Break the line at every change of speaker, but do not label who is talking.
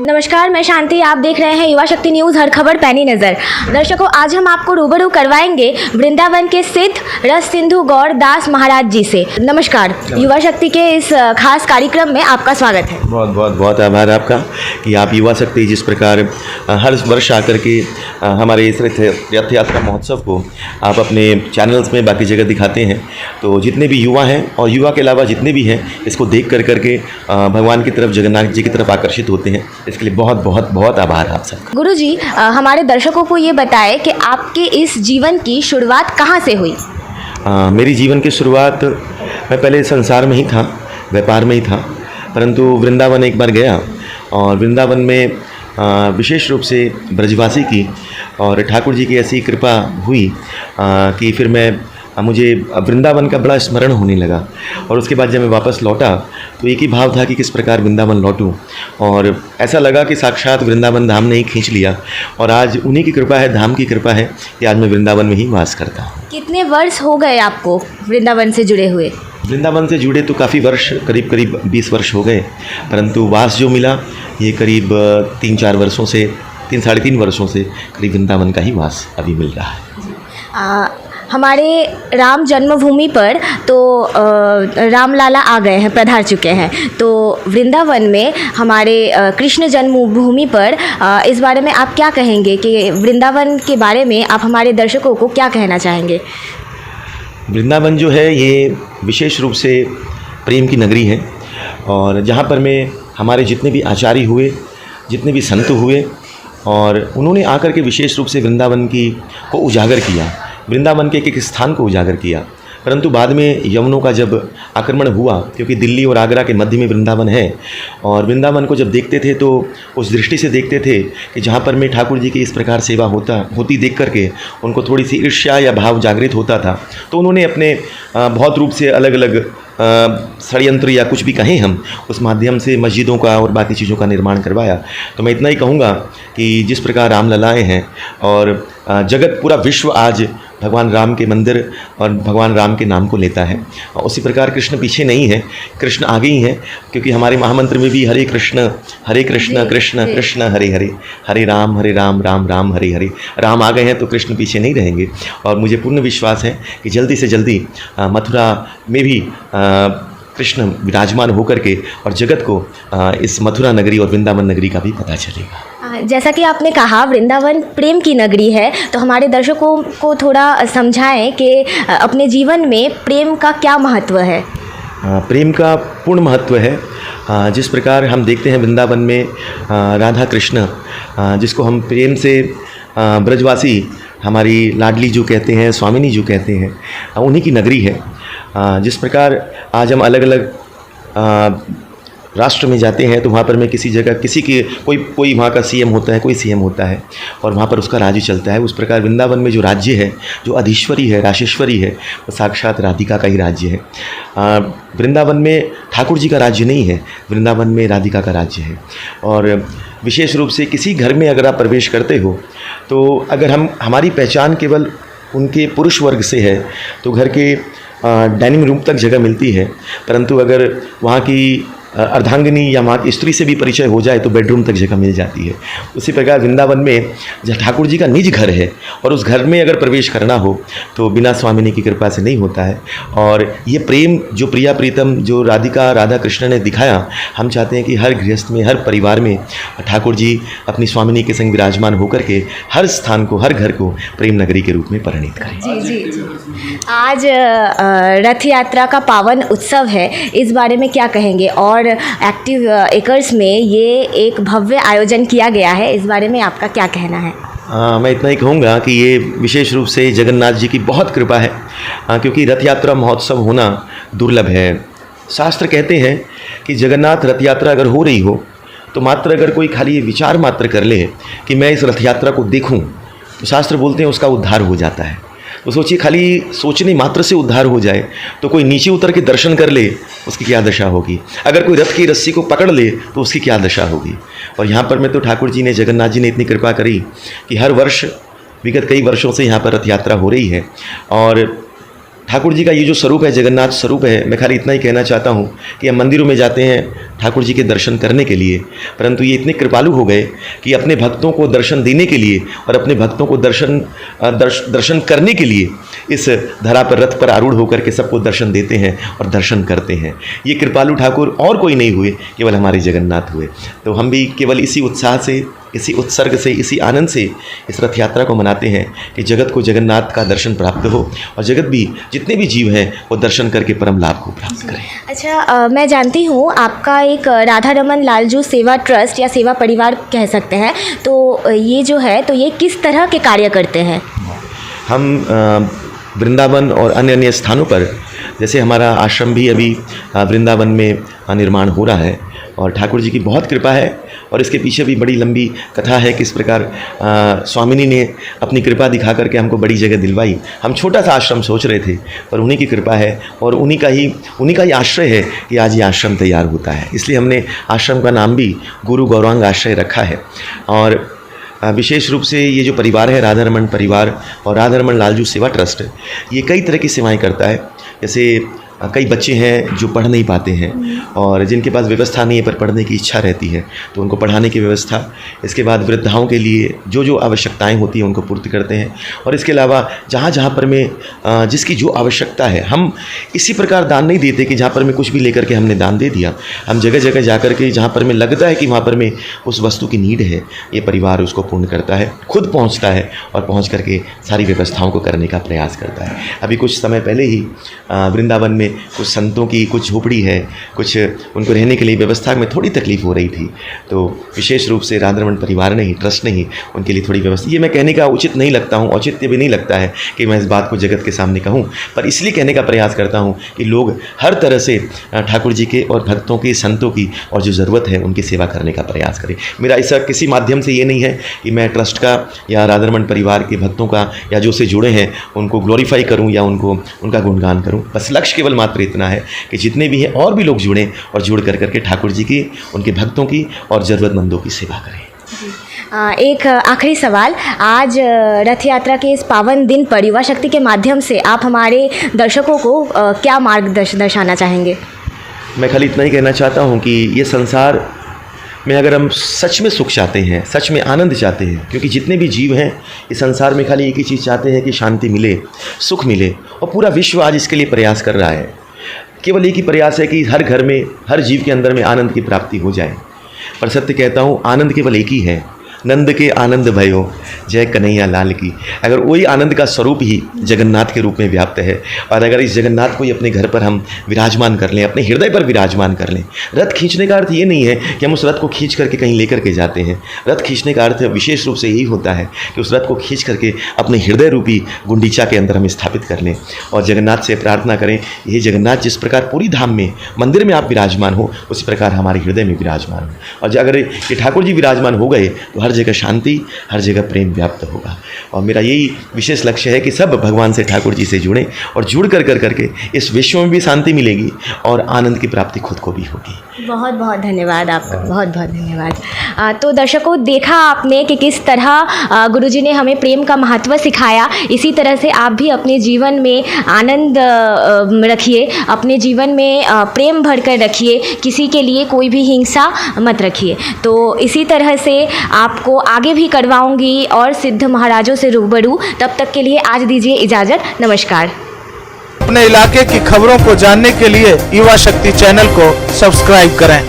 नमस्कार, मैं शांति। आप देख रहे हैं युवा शक्ति न्यूज़, हर खबर पैनी नज़र। दर्शकों, आज हम आपको रूबरू करवाएंगे वृंदावन के सिद्ध रस सिंधु गौर दास महाराज जी से। नमस्कार, युवा शक्ति के इस खास कार्यक्रम में आपका स्वागत है।
बहुत बहुत बहुत आभार आपका कि आप युवा शक्ति जिस प्रकार हर वर्ष आकर के हमारे इस रथ यात्रा महोत्सव को आप अपने चैनल्स में बाकी जगह दिखाते हैं, तो जितने भी युवा हैं और युवा के अलावा जितने भी हैं इसको देख करके भगवान की तरफ, जगन्नाथ जी की तरफ आकर्षित होते हैं। इसके लिए बहुत बहुत बहुत आभार आप सबका।
गुरुजी, हमारे दर्शकों को ये बताएं कि आपके इस जीवन की शुरुआत कहाँ से हुई?
मेरी जीवन की शुरुआत, मैं पहले संसार में ही था, व्यापार में ही था, परंतु वृंदावन एक बार गया और वृंदावन में विशेष रूप से ब्रजवासी की और ठाकुर जी की ऐसी कृपा हुई कि फिर मुझे वृंदावन का बड़ा स्मरण होने लगा। और उसके बाद जब मैं वापस लौटा तो एक ही भाव था कि किस प्रकार वृंदावन लौटूं, और ऐसा लगा कि साक्षात वृंदावन धाम ने ही खींच लिया। और आज उन्हीं की कृपा है, धाम की कृपा है कि आज मैं वृंदावन में ही वास करता हूँ।
कितने वर्ष हो गए आपको वृंदावन से जुड़े हुए?
वृंदावन से जुड़े तो काफ़ी वर्ष, करीब करीब 20 वर्ष हो गए, परंतु वास जो मिला ये करीब 3-4 वर्षों से, 3-साढ़े 3 वर्षों से करीब वृंदावन का ही वास अभी मिल रहा है।
हमारे राम जन्मभूमि पर तो रामलाला आ गए हैं, पधार चुके हैं, तो वृंदावन में हमारे कृष्ण जन्मभूमि पर इस बारे में आप क्या कहेंगे कि वृंदावन के बारे में आप हमारे दर्शकों को क्या कहना चाहेंगे?
वृंदावन जो है ये विशेष रूप से प्रेम की नगरी है, और जहाँ पर में हमारे जितने भी आचार्य हुए, जितने भी संत हुए, और उन्होंने आकर के विशेष रूप से वृंदावन को उजागर किया, वृंदावन के एक स्थान को उजागर किया। परंतु बाद में यवनों का जब आक्रमण हुआ, क्योंकि दिल्ली और आगरा के मध्य में वृंदावन है, और वृंदावन को जब देखते थे तो उस दृष्टि से देखते थे कि जहाँ पर में ठाकुर जी की इस प्रकार सेवा होती देख करके उनको थोड़ी सी ईर्ष्या या भाव जागृत होता था। तो उन्होंने अपने बहुत रूप से अलग अलग षड्यंत्र या कुछ भी कहें हम, उस माध्यम से मस्जिदों का और बाकी चीज़ों का निर्माण करवाया। तो मैं इतना ही कहूँगा कि जिस प्रकार रामललाएँ हैं और जगत पूरा विश्व आज भगवान राम के मंदिर और भगवान राम के नाम को लेता है, उसी प्रकार कृष्ण पीछे नहीं है, कृष्ण आगे ही हैं, क्योंकि हमारे महामंत्र में भी हरे कृष्ण कृष्ण कृष्ण हरे हरे, हरे राम राम राम हरे हरे। राम आ गए हैं तो कृष्ण पीछे नहीं रहेंगे। और मुझे पूर्ण विश्वास है कि जल्दी से जल्दी मथुरा में भी कृष्ण विराजमान होकर के और जगत को इस मथुरा नगरी और वृंदावन नगरी का भी पता चलेगा।
जैसा कि आपने कहा वृंदावन प्रेम की नगरी है, तो हमारे दर्शकों को थोड़ा समझाएं कि अपने जीवन में प्रेम का क्या महत्व है?
प्रेम का पूर्ण महत्व है। जिस प्रकार हम देखते हैं वृंदावन में राधा कृष्ण, जिसको हम प्रेम से ब्रजवासी हमारी लाडली जो कहते हैं, स्वामिनी जो कहते हैं, उन्हीं की नगरी है। जिस प्रकार आज हम अलग अलग राष्ट्र में जाते हैं तो वहाँ पर में किसी जगह किसी के कोई वहाँ का सीएम होता है, कोई सीएम होता है, और वहाँ पर उसका राज्य चलता है। उस प्रकार वृंदावन में जो राज्य है, जो अधीश्वरी है, राशेश्वरी है, वो साक्षात राधिका का ही राज्य है। वृंदावन में ठाकुर जी का राज्य नहीं है, वृंदावन में राधिका का राज्य है। और विशेष रूप से किसी घर में अगर आप प्रवेश करते हो तो अगर हमारी पहचान केवल उनके पुरुष वर्ग से है तो घर के डाइनिंग रूम तक जगह मिलती है, परंतु अगर वहाँ की अर्धांगिनी या वहाँ की स्त्री से भी परिचय हो जाए तो बेडरूम तक जगह मिल जाती है। उसी प्रकार वृंदावन में जहाँ ठाकुर जी का निज घर है और उस घर में अगर प्रवेश करना हो तो बिना स्वामिनी की कृपा से नहीं होता है। और ये प्रेम जो प्रिया प्रीतम जो राधा कृष्ण ने दिखाया, हम चाहते हैं कि हर गृहस्थ में, हर परिवार में ठाकुर जी अपनी स्वामिनी के संग विराजमान होकर के हर स्थान को, हर घर को प्रेम नगरी के रूप में परिणित करें।
जी। आज रथ यात्रा का पावन उत्सव है, इस बारे में क्या कहेंगे? और एक्टिव एकर्स में ये एक भव्य आयोजन किया गया है, इस बारे में आपका क्या कहना है?
मैं इतना ही कहूँगा कि ये विशेष रूप से जगन्नाथ जी की बहुत कृपा है, क्योंकि रथ यात्रा महोत्सव होना दुर्लभ है। शास्त्र कहते हैं कि जगन्नाथ रथ यात्रा अगर हो रही हो तो मात्र अगर कोई खाली विचार मात्र कर ले कि मैं इस रथ यात्रा को देखूं, तो शास्त्र बोलते हैं उसका उद्धार हो जाता है। तो सोचिए, खाली सोचने मात्र से उद्धार हो जाए तो कोई नीचे उतर के दर्शन कर ले, उसकी क्या दशा होगी। अगर कोई रथ की रस्सी को पकड़ ले तो उसकी क्या दशा होगी। और यहाँ पर में तो ठाकुर जी ने, जगन्नाथ जी ने इतनी कृपा करी कि हर वर्ष विगत कई वर्षों से यहाँ पर रथ यात्रा हो रही है। और ठाकुर जी का ये जो स्वरूप है, जगन्नाथ स्वरूप है, मैं खाली इतना ही कहना चाहता हूँ कि हम मंदिरों में जाते हैं ठाकुर जी के दर्शन करने के लिए, परंतु ये इतने कृपालु हो गए कि अपने भक्तों को दर्शन देने के लिए और अपने भक्तों को दर्शन करने के लिए इस धरा पर रथ पर आरूढ़ होकर के सबको दर्शन देते हैं और दर्शन करते हैं। ये कृपालु ठाकुर और कोई नहीं हुए, केवल हमारे जगन्नाथ हुए। तो हम भी केवल इसी उत्साह से, इसी उत्सर्ग से, इसी आनंद से इस रथ यात्रा को मनाते हैं कि जगत को जगन्नाथ का दर्शन प्राप्त हो और जगत भी जितने भी जीव हैं वो दर्शन करके परम लाभ को प्राप्त करें।
अच्छा, मैं जानती हूँ आपका एक राधा रमन लालजू सेवा ट्रस्ट या सेवा परिवार कह सकते हैं, तो ये जो है तो ये किस तरह के कार्य करते हैं?
हम वृंदावन और अन्य अन्य स्थानों पर, जैसे हमारा आश्रम भी अभी वृंदावन में निर्माण हो रहा है और ठाकुर जी की बहुत कृपा है और इसके पीछे भी बड़ी लंबी कथा है। किस प्रकार स्वामिनी ने अपनी कृपा दिखा करके हमको बड़ी जगह दिलवाई। हम छोटा सा आश्रम सोच रहे थे, पर उन्हीं की कृपा है और उन्हीं का ही आश्रय है कि आज ये आश्रम तैयार होता है। इसलिए हमने आश्रम का नाम भी गुरु गौरांग आश्रय रखा है। और विशेष रूप से ये जो परिवार है राधा रमन परिवार और राधा रमन लालजू सेवा ट्रस्ट, ये कई तरह की सेवाएं करता है। जैसे कई बच्चे हैं जो पढ़ नहीं पाते हैं और जिनके पास व्यवस्था नहीं है पर पढ़ने की इच्छा रहती है, तो उनको पढ़ाने की व्यवस्था। इसके बाद वृद्धाओं के लिए जो जो आवश्यकताएं होती हैं उनको पूर्ति करते हैं। और इसके अलावा जहाँ जहाँ पर में जिसकी जो आवश्यकता है, हम इसी प्रकार दान नहीं देते कि जहाँ पर में कुछ भी लेकर के हमने दान दे दिया। हम जगह जगह जा कर के जहाँ पर में लगता है कि वहाँ पर में उस वस्तु की नीड है, ये परिवार उसको पूर्ण करता है, खुद पहुँचता है और पहुँच करके सारी व्यवस्थाओं को करने का प्रयास करता है। अभी कुछ समय पहले ही वृंदावन में कुछ संतों की कुछ झोपड़ी है, कुछ उनको रहने के लिए व्यवस्था में थोड़ी तकलीफ़ हो रही थी, तो विशेष रूप से राधा रमन परिवार ने ही, ट्रस्ट ने ही उनके लिए थोड़ी व्यवस्था। ये मैं कहने का उचित नहीं लगता हूँ, औचित्य भी नहीं लगता है कि मैं इस बात को जगत के सामने कहूँ, पर इसलिए कहने का प्रयास करता हूँ कि लोग हर तरह से ठाकुर जी के और भक्तों की, संतों की और जो ज़रूरत है उनकी सेवा करने का प्रयास करें। मेरा ऐसा किसी माध्यम से ये नहीं है कि मैं ट्रस्ट का या राधा रमन परिवार के भक्तों का या जो से जुड़े हैं उनको ग्लोरीफाई करूँ या उनका गुणगान करूँ। बस लक्ष्य केवल मात्र इतना है कि जितने भी हैं और भी लोग जुड़ें और जुड़ करके ठाकुर जी की, उनके भक्तों की और ज़रूरतमंदों की सेवा करें।
एक आखिरी सवाल, आज रथ यात्रा के इस पावन दिन पर युवा शक्ति के माध्यम से आप हमारे दर्शकों को क्या मार्गदर्शन दर्शाना चाहेंगे?
मैं खाली इतना ही कहना चाहता हूँ कि ये संसार में अगर हम सच में सुख चाहते हैं, सच में आनंद चाहते हैं, क्योंकि जितने भी जीव हैं इस संसार में खाली एक ही चीज़ चाहते हैं कि शांति मिले, सुख मिले, और पूरा विश्व आज इसके लिए प्रयास कर रहा है। केवल एक ही प्रयास है कि हर घर में, हर जीव के अंदर में आनंद की प्राप्ति हो जाए। पर सत्य कहता हूँ, आनंद केवल एक ही है, नंद के आनंद भयो जय कन्हैया लाल की। अगर वही आनंद का स्वरूप ही जगन्नाथ के रूप में व्याप्त है और अगर इस जगन्नाथ को ही अपने घर पर हम विराजमान कर लें, अपने हृदय पर विराजमान कर लें। रथ खींचने का अर्थ ये नहीं है कि हम उस रथ को खींच करके कहीं लेकर के जाते हैं। रथ खींचने का अर्थ विशेष रूप से यही होता है कि उस रथ को खींच करके अपने हृदय रूपी गुंडीचा के अंदर हम स्थापित कर लें और जगन्नाथ से प्रार्थना करें, यही जगन्नाथ जिस प्रकार पूरी धाम में मंदिर में आप विराजमान हो, उसी प्रकार हमारे हृदय में विराजमान हो। और अगर ये ठाकुर जी विराजमान हो गए तो हर जगह शांति, हर जगह प्रेम व्याप्त होगा। और मेरा यही विशेष लक्ष्य है कि सब भगवान से, ठाकुर जी से जुड़ें और जुड़ करके इस विश्व में भी शांति मिलेगी और आनंद की प्राप्ति खुद को भी होगी।
बहुत बहुत धन्यवाद आपका, बहुत बहुत धन्यवाद। तो दर्शकों, देखा आपने कि किस तरह गुरुजी ने हमें प्रेम का महत्व सिखाया। इसी तरह से आप भी अपने जीवन में आनंद रखिए, अपने जीवन में प्रेम भरकर रखिए, किसी के लिए कोई भी हिंसा मत रखिए। तो इसी तरह से आपको आगे भी करवाऊंगी और सिद्ध महाराजों से रूबरू। तब तक के लिए आज दीजिए इजाज़त, नमस्कार।
अपने इलाके की खबरों को जानने के लिए युवा शक्ति चैनल को सब्सक्राइब करें।